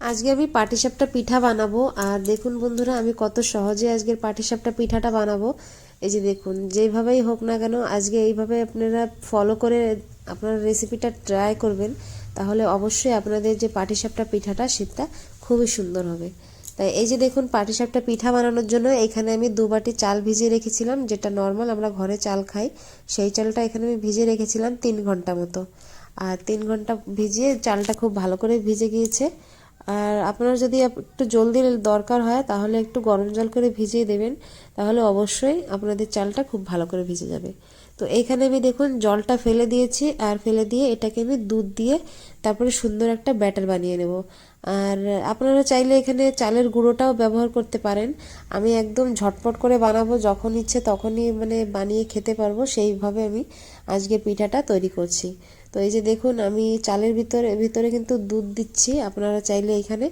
আজকে আমি পাটিসাপটা পিঠা বানাবো। আর দেখুন বন্ধুরা, আমি কত সহজে আজকের পাটিসাপটা পিঠাটা বানাবো। এই যে দেখুন, যেভাবেই হোক না কেন আজকে এইভাবে আপনারা ফলো করে আপনারা রেসিপিটা ট্রাই করবেন, তাহলে অবশ্যই আপনাদের যে পাটিসাপটা পিঠাটা সেটা খুবই সুন্দর হবে। তাই এই যে দেখুন, পাটিসাপটা পিঠা বানানোর জন্য এখানে আমি 2 বাটি চাল ভিজিয়ে রেখেছিলাম, যেটা নর্মাল আমরা ঘরে চাল খাই। সেই চালটা এখানে আমি ভিজিয়ে রেখেছিলাম 3 ঘন্টা মতো। আর 3 ঘন্টা ভিজিয়ে চালটা খুব ভালো করে ভিজে গিয়েছে। আর আপনার যদি একটু জলদি দরকার হয় তাহলে একটু গরম জল করে ভিজিয়ে দেবেন, তাহলে অবশ্যই আপনাদের চালটা খুব ভালো করে ভিজে যাবে। তো এইখানে আমি দেখুন জলটা ফেলে দিয়েছি, আর ফেলে দিয়ে এটাকে আমি দুধ দিয়ে তারপরে সুন্দর একটা ব্যাটার বানিয়ে নেব। আর আপনারা চাইলে এখানে চালের গুঁড়োটাও ব্যবহার করতে পারেন। আমি একদম ঝটপট করে বানাবো, যখন ইচ্ছে তখনই বানিয়ে খেতে পারবো, সেইভাবে আমি আজকে পিঠাটা তৈরি করছি। তো এই যে দেখুন, আমি চালের ভিতরে কিন্তু দুধ দিচ্ছি। আপনারা চাইলে এখানে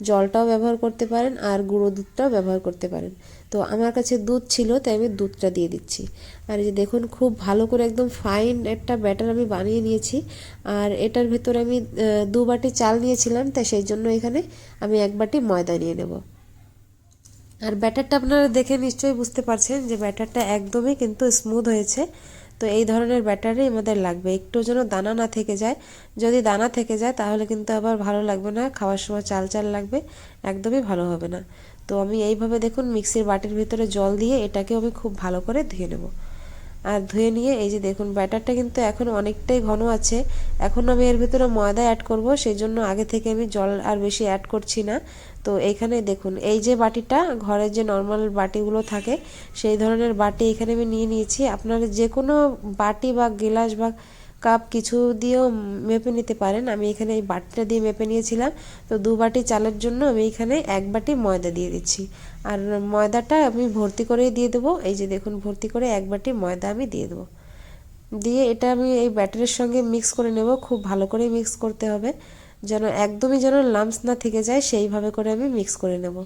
জলটাও ব্যবহার করতে পারেন আর গুঁড়ো দুধটাও ব্যবহার করতে পারেন। তো আমার কাছে দুধ ছিল তাই আমি দুধটা দিয়ে দিচ্ছি। আর এই যে দেখুন, খুব ভালো করে একদম ফাইন একটা ব্যাটার আমি বানিয়ে নিয়েছি। আর এটার ভেতরে আমি 2 বাটি চাল নিয়েছিলাম, তাই সেই জন্য এখানে আমি 1 বাটি ময়দা নিয়ে নেব। আর ব্যাটারটা আপনারা দেখে নিশ্চয়ই বুঝতে পারছেন যে ব্যাটারটা একদমই কিন্তু স্মুথ হয়েছে। তো এই ধরনের ব্যাটারই আমাদের লাগবে, একটু যেন দানা না থেকে যায়। যদি দানা থেকে যায় তাহলে কিন্তু আবার ভালো লাগবে না, খাওয়ার সময় চাল চাল লাগবে, একদমই ভালো হবে না। তো আমি এইভাবে দেখুন মিক্সির বাটির ভিতরে জল দিয়ে এটাকে আমি খুব ভালো করে ধুয়ে নেব। আর ধুয়ে নিয়ে এই যে দেখুন, ব্যাটারটা কিন্তু এখন অনেকটাই ঘন আছে। এখন আমি এর ভিতরে ময়দা অ্যাড করব, সেই জন্য আগে থেকে আমি জল আর বেশি অ্যাড করছি না। তো এইখানে দেখুন, এই যে বাটিটা ঘরের যে নর্মাল বাটিগুলো থাকে সেই ধরনের বাটি এখানে আমি নিয়ে নিয়েছি। আপনারা যে কোনো বাটি বা গিলাস বা কাপ কিছু দিয়েও মেপে নিতে পারেন। আমি এখানে এই বাটিটা দিয়ে মেপে নিয়েছিলাম। তো 2 বাটি চালের জন্য আমি এখানে 1 বাটি ময়দা দিয়ে দিচ্ছি। আর ময়দাটা আমি ভর্তি করেই দিয়ে দেবো। এই যে দেখুন, ভর্তি করে 1 বাটি ময়দা আমি দিয়ে দেবো। দিয়ে এটা আমি এই ব্যাটারের সঙ্গে মিক্স করে নেব। খুব ভালো করে মিক্স করতে হবে, যেন একদমই যেন লাম্পস না থেকে যায়, সেইভাবে করে আমি মিক্স করে নেব।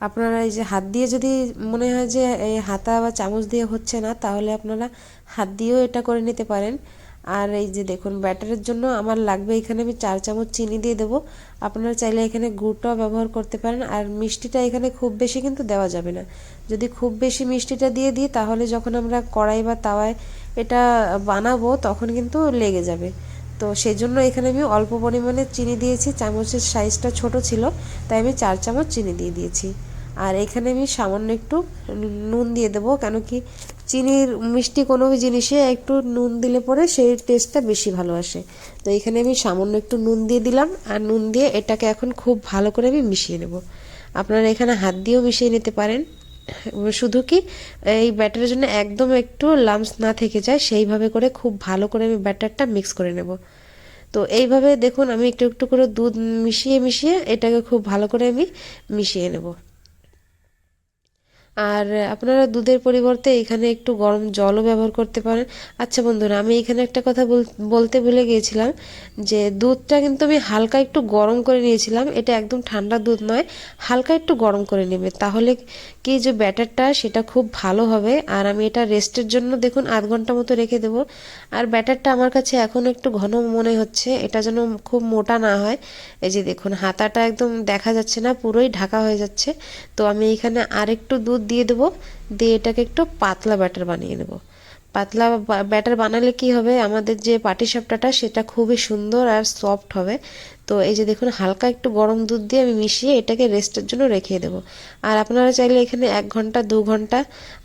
আপনারা এই যে হাত দিয়ে যদি মনে হয় যে এই হাতা বা চামচ দিয়ে হচ্ছে না, তাহলে আপনারা হাত দিয়েও এটা করে নিতে পারেন। আর এই যে দেখুন, ব্যাটারের জন্য আমার লাগবে এখানে আমি 4 চামচ চিনি দিয়ে দেবো। আপনারা চাইলে এখানে গুড়টাও ব্যবহার করতে পারেন। আর মিষ্টিটা এখানে খুব বেশি কিন্তু দেওয়া যাবে না। যদি খুব বেশি মিষ্টিটা দিয়ে দিই তাহলে যখন আমরা কড়াই বা তাওয়ায় এটা বানাবো তখন কিন্তু লেগে যাবে। তো সেই জন্য এখানে আমি অল্প পরিমাণে চিনি দিয়েছি, চামচের সাইজটা ছোট ছিল তাই আমি 4 চামচ চিনি দিয়ে দিয়েছি। আর এখানে আমি সামান্য একটু নুন দিয়ে দেবো, কেন কি চিনির মিষ্টি কোনো জিনিসে একটু নুন দিলে পরে সেই টেস্টটা বেশি ভালো আসে। তো এখানে আমি সামান্য একটু নুন দিয়ে দিলাম। আর নুন দিয়ে এটাকে এখন খুব ভালো করে আমি মিশিয়ে নেব। আপনারা এখানে হাত দিয়েও মিশিয়ে নিতে পারেন, শুধু কি এই ব্যাটারের জন্য একদম একটু লাম্পস না থেকে যায় সেইভাবে করে খুব ভালো করে আমি ব্যাটারটা মিক্স করে নেব। তো এইভাবে দেখুন, আমি একটু একটু করে দুধ মিশিয়ে মিশিয়ে এটাকে খুব ভালো করে আমি মিশিয়ে নেব। আর আপনারা দুধের পরিবর্তে এখানে একটু গরম জলও ব্যবহার করতে পারেন। আচ্ছা বন্ধুরা, আমি এখানে একটা কথা বলতে ভুলে গিয়েছিলাম, যে দুধটা কিন্তু আমি হালকা একটু গরম করে নিয়েছিলাম। এটা একদম ঠান্ডা দুধ নয়, হালকা একটু গরম করে নেবে, তাহলে কি যে ব্যাটারটা সেটা খুব ভালো হবে। আর আমি এটা রেস্টের জন্য দেখুন আধ ঘন্টা মতো রেখে দেবো। আর ব্যাটারটা আমার কাছে এখন একটু ঘন মনে হচ্ছে, এটা যেন খুব মোটা না হয়। এই যে দেখুন, হাতাটা একদম দেখা যাচ্ছে না, পুরোই ঢাকা হয়ে যাচ্ছে। তো আমি এখানে আর একটু দুধ দিয়ে দেবো, দিয়ে এটাকে একটু পাতলা ব্যাটার বানিয়ে নেব। পাতলা ব্যাটার বানালে কি হবে, আমাদের যে পাটিসাপটাটা সেটা খুবই সুন্দর আর সফট হবে। তো এই যে দেখুন, হালকা একটু গরম দুধ দিয়ে আমি মিশিয়ে এটাকে রেস্টের জন্য রেখে দেবো। আর আপনারা চাইলে এখানে 1 ঘন্টা 2 ঘন্টা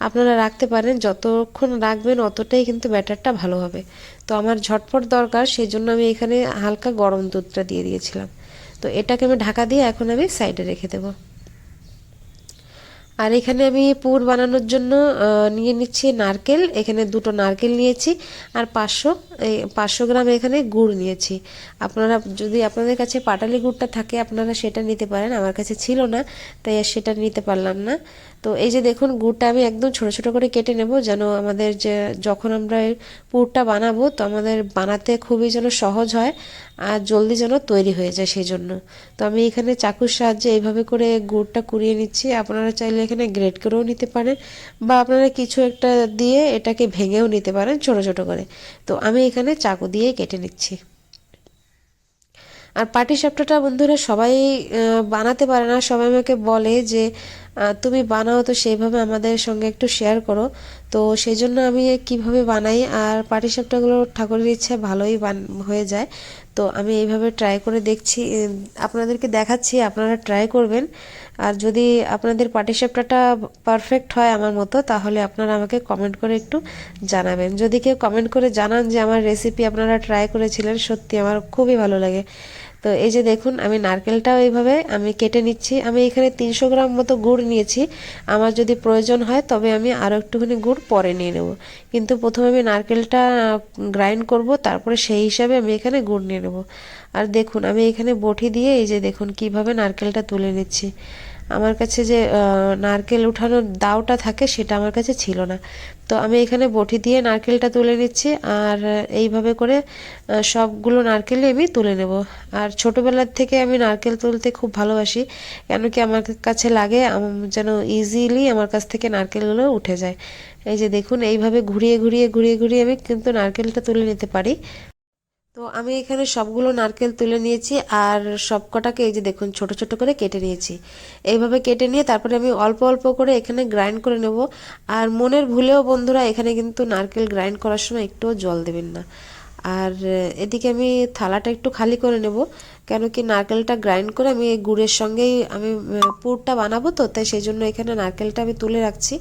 আপনারা রাখতে পারেন, যতক্ষণ রাখবেন অতটাই কিন্তু ব্যাটারটা ভালো হবে। তো আমার ঝটপট দরকার, সেই জন্য আমি এখানে হালকা গরম দুধটা দিয়ে দিয়েছিলাম। তো এটাকে আমি ঢাকা দিয়ে এখন আমি সাইডে রেখে দেবো। আর এখানে আমি পুর বানানোর জন্য নিয়ে নিচ্ছি নারকেল। এখানে 2টো নারকেল নিয়েছি। আর 500 গ্রাম এখানে গুড় নিয়েছি। আপনারা যদি আপনাদের কাছে পাটালি গুড়টা থাকে আপনারা সেটা নিতে পারেন, আমার কাছে ছিল না তাই আর সেটা নিতে পারলাম না। তো এই যে দেখুন, গুড়টা আমি একদম ছোট ছোট করে কেটে নেব, যেন আমাদের যে যখন আমরা এই পুরটা বানাবো তো আমাদের বানাতে খুবই যেন সহজ হয় আর জলদি যেন তৈরি হয়ে যায় সেই জন্য। তো আমি এখানে চাকুর সাহায্যে এইভাবে করে গুড়টা কুড়িয়ে নিচ্ছি। আপনারা চাইলে এখানে গ্রেট করেও নিতে পারেন, বা আপনারা কিছু একটা দিয়ে এটাকে ভেঙেও নিতে পারেন ছোট ছোট করে। তো আমি এখানে চাকু দিয়ে কেটে নিচ্ছি। আর পাটিসাপটাটা বন্ধুরা সবাই বানাতে পারে না, সবাই আমাকে বলে যে তুমি বানাও তো সেইভাবে আমাদের সঙ্গে একটু শেয়ার করো। তো সেই জন্য আমি কিভাবে বানাই, আর পাটিসাপটাগুলো ঠাকুরের ইচ্ছায় ভালোই হয়ে যায়। তো আমি এইভাবে ট্রাই করে দেখছি, আপনাদেরকে দেখাচ্ছি, আপনারা ট্রাই করবেন। আর যদি আপনাদের পাটিসাপটাটা পারফেক্ট হয় আমার মতো, তাহলে আপনারা আমাকে কমেন্ট করে একটু জানাবেন। যদি কেউ কমেন্ট করে জানান যে আমার রেসিপি আপনারা ট্রাই করেছিলেন, সত্যি আমার খুবই ভালো লাগে। তো এই যে দেখুন আমি নারকেলটাও এইভাবে আমি কেটে নিচ্ছি। আমি এখানে 300 গ্রাম মতো গুড় নিয়েছি। আমার যদি প্রয়োজন হয় তবে আমি আরও একটুখানি গুড় পরে নিয়ে নেব, কিন্তু প্রথমে আমি নারকেলটা গ্রাইন্ড করব, তারপরে সেই হিসাবে আমি এখানে গুড় নিয়ে নেব। আর দেখুন আমি এখানে বটি দিয়ে এই যে দেখুন কিভাবে নারকেলটা তুলে নিচ্ছি। আমার কাছে যে নারকেল উঠানোর দাওটা থাকে সেটা আমার কাছে ছিল না, তো আমি এখানে বটি দিয়ে নারকেলটা তুলে নিচ্ছি। আর এইভাবে করে সবগুলো নারকেলই আমি তুলে নেব। আর ছোটোবেলার থেকে আমি নারকেল তুলতে খুব ভালোবাসি, কেন কি আমার কাছে লাগে যেন ইজিলি আমার কাছ থেকে নারকেলগুলো উঠে যায়। এই যে দেখুন এইভাবে ঘুরিয়ে ঘুরিয়ে ঘুরিয়ে ঘুরিয়ে আমি কিন্তু নারকেলটা তুলে নিতে পারি। তো আমি এখানে সবগুলো নারকেল তুলে নিয়েছি, আর সবকটাকে এই যে দেখুন ছোট ছোট করে কেটে নিয়েছি। এইভাবে কেটে নিয়ে তারপরে আমি অল্প অল্প করে এখানে গ্রাইন্ড করে নেব। আর মনের ভুলেও বন্ধুরা এখানে কিন্তু নারকেল গ্রাইন্ড করার সময় একটুও জল দেবেন না। আর এদিকে আমি থালাটা একটু খালি করে নেব, কেন কি নারকেলটা গ্রাইন্ড করে আমি এই গুড়ের সঙ্গেই আমি পুরটা বানাবো, তো তাই সেই জন্য এখানে নারকেলটা আমি তুলে রাখছি।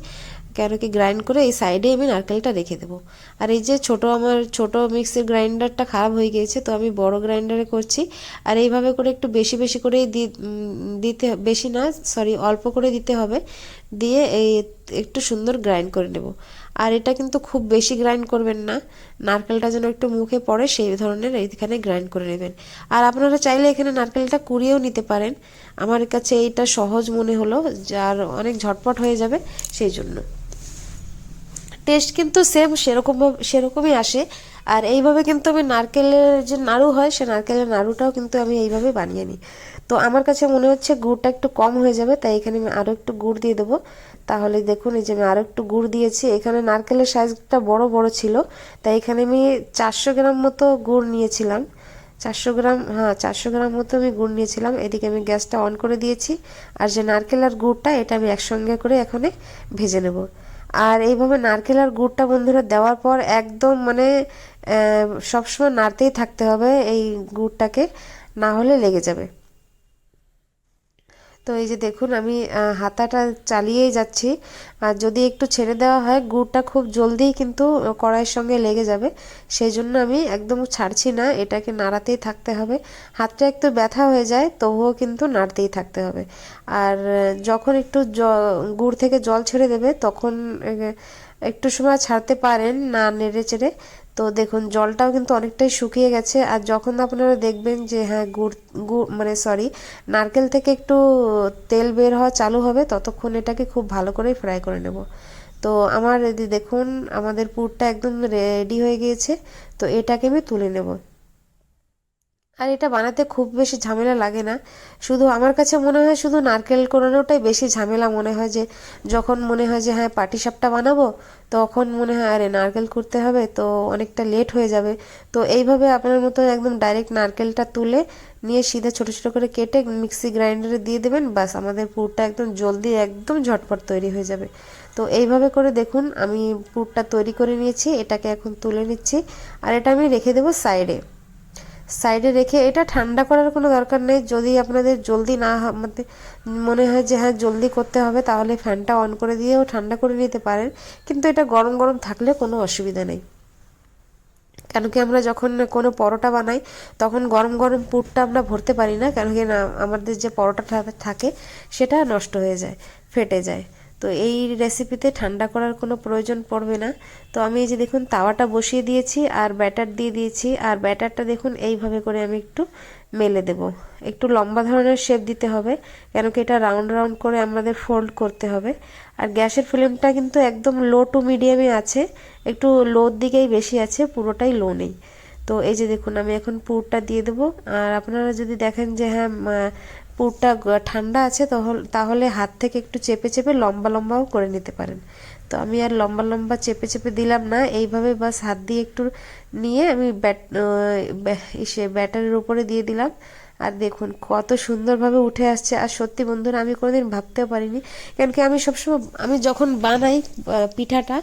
কেন কি গ্রাইন্ড করে এই সাইডে আমি নারকেলটা রেখে দেবো। আর এই যে আমার ছোট মিক্সির গ্রাইন্ডারটা খারাপ হয়ে গিয়েছে, তো আমি বড় গ্রাইন্ডারে করছি। আর এইভাবে করে একটু বেশি বেশি করে দিতে, বেশি না সরি অল্প করে দিতে হবে, দিয়ে এই একটু সুন্দর গ্রাইন্ড করে নেব। আর এটা কিন্তু খুব বেশি গ্রাইন্ড করবেন না, নারকেলটা যেন একটু মুখে পড়ে সেই ধরনের এইখানে গ্রাইন্ড করে নেবেন। আর আপনারা চাইলে এখানে নারকেলটা কুড়িয়েও নিতে পারেন, আমার কাছে এইটা সহজ মনে হলো, যার অনেক ঝটপট হয়ে যাবে সেই জন্য। টেস্ট কিন্তু সেম সেরকমই আসে। আর এইভাবে কিন্তু আমি নারকেলের যে নাড়ু হয় সে নারকেলের নাড়ুটাও কিন্তু আমি এইভাবে বানিয়ে নিই। তো আমার কাছে মনে হচ্ছে গুড়টা একটু কম হয়ে যাবে, তাই এখানে আমি আরও একটু গুড় দিয়ে দেবো। তাহলে দেখুন এই যে আমি আরও একটু গুড় দিয়েছি। এখানে নারকেলের সাইজটা বড় বড় ছিল, তাই এখানে আমি 400 গ্রাম মতো গুড় নিয়েছিলাম। 400 গ্রাম, হ্যাঁ 400 গ্রাম মতো আমি গুড় নিয়েছিলাম। এদিকে আমি গ্যাসটা অন করে দিয়েছি, আর যে নারকেল আর গুড়টা এটা আমি একসঙ্গে করে এখানে ভেজে নেব। আর এইভাবে নারকেল আর গুড়টা বন্ধুরা দেওয়ার পর একদম মানে সবসময় নাড়তেই থাকতে হবে এই গুড়টাকে, না হলে লেগে যাবে। তো এই যে দেখুন আমি হাতাটা চালিয়েই যাচ্ছি। আর যদি একটু ছেড়ে দেওয়া হয় গুড়টা খুব জলদিই কিন্তু কড়াইয়ের সঙ্গে লেগে যাবে, সেই জন্য আমি একদম ছাড়ছি না, এটাকে নাড়াতেই থাকতে হবে। হাতটা একটু ব্যথা হয়ে যায় তবুও কিন্তু নাড়তেই থাকতে হবে। আর যখন একটু গুড় থেকে জল ছেড়ে দেবে তখন একটু সময় ছাড়তে পারেন না নেড়ে চেড়ে। তো দেখুন জলটাও কিন্তু অনেকটাই শুকিয়ে গেছে। আর যখন আপনারা দেখবেন যে হ্যাঁ গুড় গুড় মানে সরি নারকেল থেকে একটু তেল বের হওয়া চালু হবে, ততক্ষণ এটাকে খুব ভালো করে ফ্রাই করে নেব। তো আমার দেখুন আমাদের পুরটা একদম রেডি হয়ে গিয়েছে, তো এটাকে আমি তুলে নেব। আর এটা বানাতে খুব বেশি ঝামেলা লাগে না, শুধু আমার কাছে মনে হয় শুধু নারকেল কোরানোটাই বেশি ঝামেলা মনে হয়। যে যখন মনে হয় যে হ্যাঁ পাটিসাপটা বানাবো, তখন মনে হয় আরে নারকেল কুড়তে হবে, তো অনেকটা লেট হয়ে যাবে। তো এইভাবে আপনার মতো একদম ডাইরেক্ট নারকেলটা তুলে নিয়ে সিধা ছোটো ছোটো করে কেটে মিক্সি গ্রাইন্ডারে দিয়ে দেবেন, বাস আমাদের পুরটা একদম জলদি একদম ঝটপট তৈরি হয়ে যাবে। তো এইভাবে করে দেখুন আমি পুরটা তৈরি করে নিয়েছি, এটাকে এখন তুলে নিচ্ছি। আর এটা আমি রেখে দেবো সাইডে। সাইডে রেখে এটা ঠান্ডা করার কোনো দরকার নেই। যদি আপনাদের জলদি না মনে হয় যে হ্যাঁ জলদি করতে হবে, তাহলে ফ্যানটা অন করে দিয়েও ঠান্ডা করে নিতে পারেন, কিন্তু এটা গরম গরম থাকলে কোনো অসুবিধা নেই। কেন কি আমরা যখন কোনো পরোটা বানাই তখন গরম গরম পুরটা আমরা ভরতে পারি না, কেন কি না আমাদের যে পরোটাটা থাকে সেটা নষ্ট হয়ে যায়, ফেটে যায়। তো এই রেসিপিতে ঠান্ডা করার কোনো প্রয়োজন পড়বে না। তো আমি এই যে দেখুন তাওয়াটা বসিয়ে দিয়েছি আর ব্যাটার দিয়ে দিয়েছি। আর ব্যাটারটা দেখুন এইভাবে করে আমি একটু মেলে দেব, একটু লম্বা ধরনের শেপ দিতে হবে, কেন কি এটা রাউন্ড রাউন্ড করে আমাদের ফোল্ড করতে হবে। আর গ্যাসের ফ্লেমটা কিন্তু একদম লো টু মিডিয়ামে আছে, একটু লোর দিকেই বেশি আছে, পুরোটাই লো নেই। তো এই যে দেখুন আমি এখন পুরটা দিয়ে দেবো। আর আপনারা যদি দেখেন যে হ্যাঁ পুরটা ঠান্ডা আছে, তাহলে হাত থেকে একটু চেপে চেপে লম্বা লম্বাও করে নিতে পারেন। তো আমি আর লম্বা লম্বা চেপে চেপে দিলাম না, এইভাবে বাস হাত দিয়ে একটু নিয়ে আমি ব্যাটারের উপরে দিয়ে দিলাম। আর দেখুন কত সুন্দরভাবে উঠে আসছে। আর সত্যি বন্ধুরা আমি কোনোদিন ভাবতেও পারিনি, কেন কি আমি সবসময় আমি যখন বানাই পিঠাটা,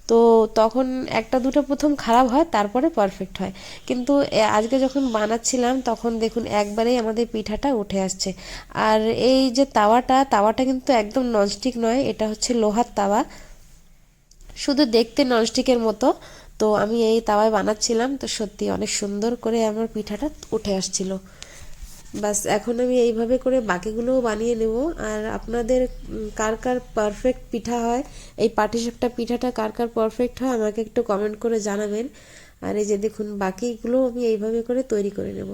তো তখন একটা দুটো প্রথম খারাপ হয়, তারপরে পারফেক্ট হয়। কিন্তু আজকে যখন বানাচ্ছিলাম তখন দেখুন একবারেই আমাদের পিঠাটা উঠে আসছে। আর এই যে তাওয়াটা কিন্তু একদম ননস্টিক নয়, এটা হচ্ছে লোহার তাওয়া, শুধু দেখতে ননস্টিকের মতো। তো আমি এই তাওয়ায় বানাচ্ছিলাম, তো সত্যি অনেক সুন্দর করে আমার পিঠাটা উঠে আসছিল। বাস এখন আমি এইভাবে করে বাকিগুলোও বানিয়ে নেব। আর আপনাদের কার কার পারফেক্ট পিঠা হয়, এই পাটিসাপটা পিঠাটা কার কার পারফেক্ট হয় আমাকে একটু কমেন্ট করে জানাবেন। আর এই যে দেখুন বাকিগুলো আমি এইভাবে করে তৈরি করে নেব।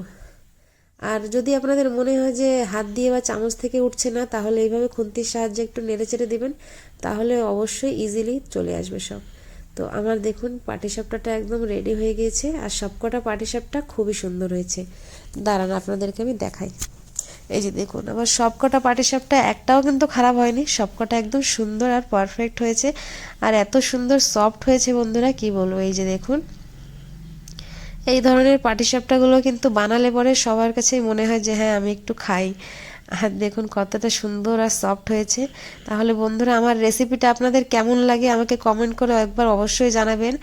আর যদি আপনাদের মনে হয় যে হাত দিয়ে বা চামচ থেকে উঠছে না, তাহলে এইভাবে খুন্তির সাহায্যে একটু নেড়ে চেড়ে দিবেন, তাহলে অবশ্যই ইজিলি চলে আসবে সব। তো আমার দেখুন পাটিসাপটাটা একদম রেডি হয়ে গিয়েছে, আর সবকটা পাটিসাপটা খুবই সুন্দর হয়েছে। দাঁড়ান আপনাদেরকে আমি দেখাই। এই যে দেখুন আমার সবকটা পাটিসাপটা একটাও কিন্তু খারাপ হয়নি, সবকটা একদম সুন্দর আর পারফেক্ট হয়েছে। আর এত সুন্দর সফট হয়েছে বন্ধুরা, কি বলবো। এই যে দেখুন এই ধরনের পাটিসাপটাগুলো কিন্তু বানালে পরে সবার কাছেই মনে হয় যে হ্যাঁ আমি একটু খাই। আর দেখুন কতটা সুন্দর আর সফট হয়েছে। তাহলে বন্ধুরা আমার রেসিপিটা আপনাদের কেমন লাগে আমাকে কমেন্ট করে একবার অবশ্যই জানাবেন।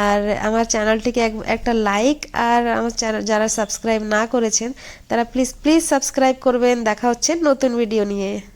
আর আমার চ্যানেলটিকে একটা লাইক, আর আমার চ্যানেল যারা সাবস্ক্রাইব না করেছেন তারা প্লিজ প্লিজ সাবস্ক্রাইব করবেন। দেখা হচ্ছে নতুন ভিডিও নিয়ে।